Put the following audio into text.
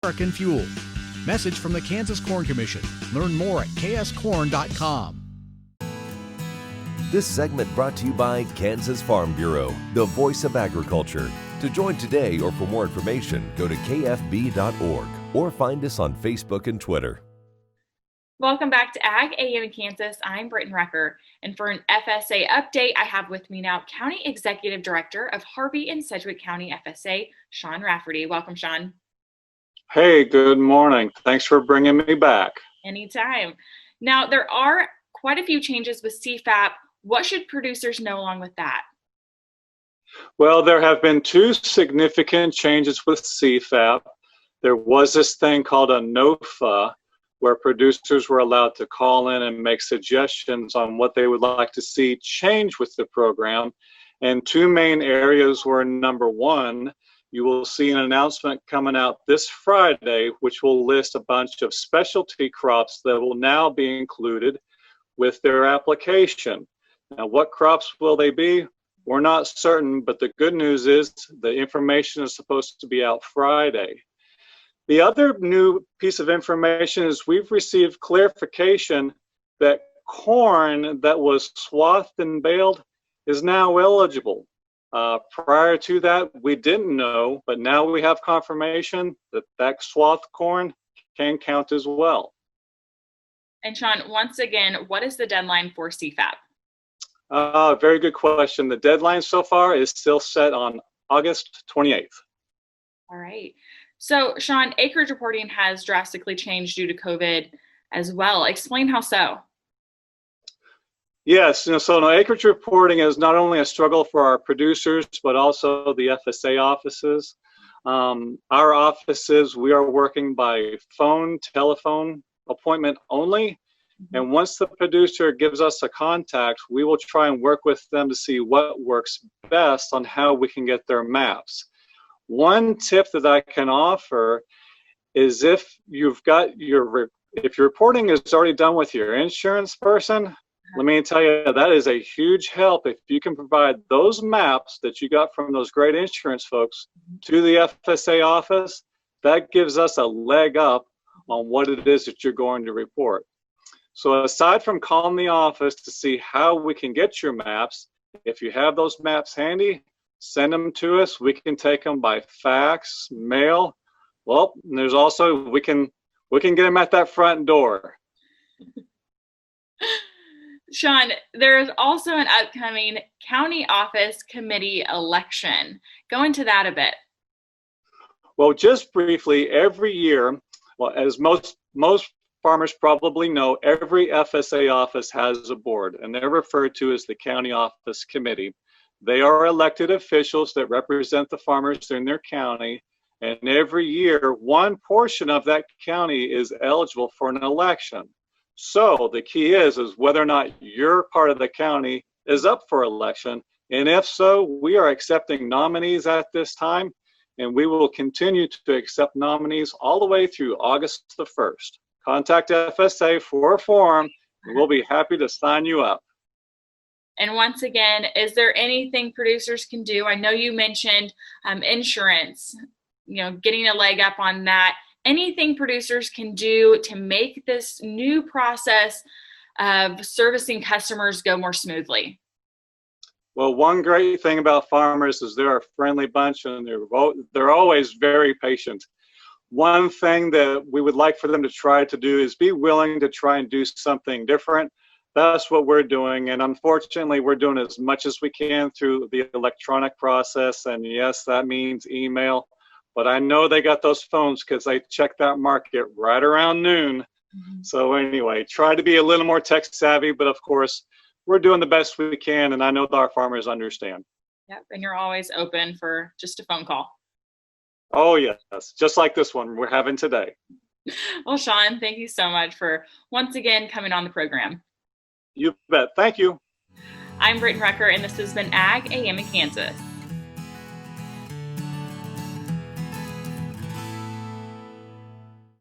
American fuel. Message from the Kansas Corn Commission. Learn more at kscorn.com. This segment brought to you by Kansas Farm Bureau, the voice of agriculture. To join today or for more information, go to kfb.org or find us on Facebook and Twitter. Welcome back to Ag AM in Kansas. I'm Brityne Rucker, and for an FSA update, I have with me now County Executive Director of Harvey and Sedgwick County FSA, Sean Rafferty. Welcome, Sean. Hey, good morning. Thanks for bringing me back. Anytime. Now, there are quite a few changes with CFAP. What should producers know along with that? Well, there have been two significant changes with CFAP. There was this thing called a NOFA, where producers were allowed to call in and make suggestions on what they would like to see change with the program. And two main areas were, number one, you will see an announcement coming out this Friday, which will list a bunch of specialty crops that will now be included with their application. Now, what crops will they be? We're not certain, but the good news is the information is supposed to be out Friday. The other new piece of information is we've received clarification that corn that was swathed and baled is now eligible. Prior to that, we didn't know, but now we have confirmation that that swathed corn can count as well. And Sean, once again, what is the deadline for CFAP? Very good question. The deadline so far is still set on August 28th. All right. So, Sean, acreage reporting has drastically changed due to COVID as well. Explain how so. Yes, so acreage reporting is not only a struggle for our producers, but also the FSA offices. Our offices, we are working by phone, telephone appointment only. And once the producer gives us a contact, we will try and work with them to see what works best on how we can get their maps. One tip that I can offer is if your reporting is already done with your insurance person, let me tell you, that is a huge help if you can provide those maps that you got from those great insurance folks to the FSA office. That gives us a leg up on what it is that you're going to report. So aside from calling the office to see how we can get your maps, if you have those maps handy, send them to us. We can take them by fax, mail. Well, and there's also, we can get them at that front door. Sean, there is also an upcoming county office committee election. Go into that a bit. Well, just briefly, every year, well, as most farmers probably know, every FSA office has a board, and they're referred to as the county office committee. They are elected officials that represent the farmers in their county, and every year, one portion of that county is eligible for an election. So the key is whether or not your part of the county is up for election. And if so, we are accepting nominees at this time, and we will continue to accept nominees all the way through August the 1st. Contact FSA for a form, and we'll be happy to sign you up. And once again, is there anything producers can do? I know you mentioned insurance, getting a leg up on that. Anything producers can do to make this new process of servicing customers go more smoothly? Well, one great thing about farmers is they're a friendly bunch, and they're always very patient. One thing that we would like for them to try to do is be willing to try and do something different. That's what we're doing, and unfortunately, we're doing as much as we can through the electronic process, and yes, that means email. But I know they got those phones because they check that market right around noon. So anyway, try to be a little more tech savvy, but of course, we're doing the best we can, and I know that our farmers understand. Yep, and you're always open for just a phone call. Oh yes, just like this one we're having today. Well, Sean, thank you so much for once again coming on the program. You bet. Thank you. I'm Brityne Rucker, and this has been Ag AM in Kansas.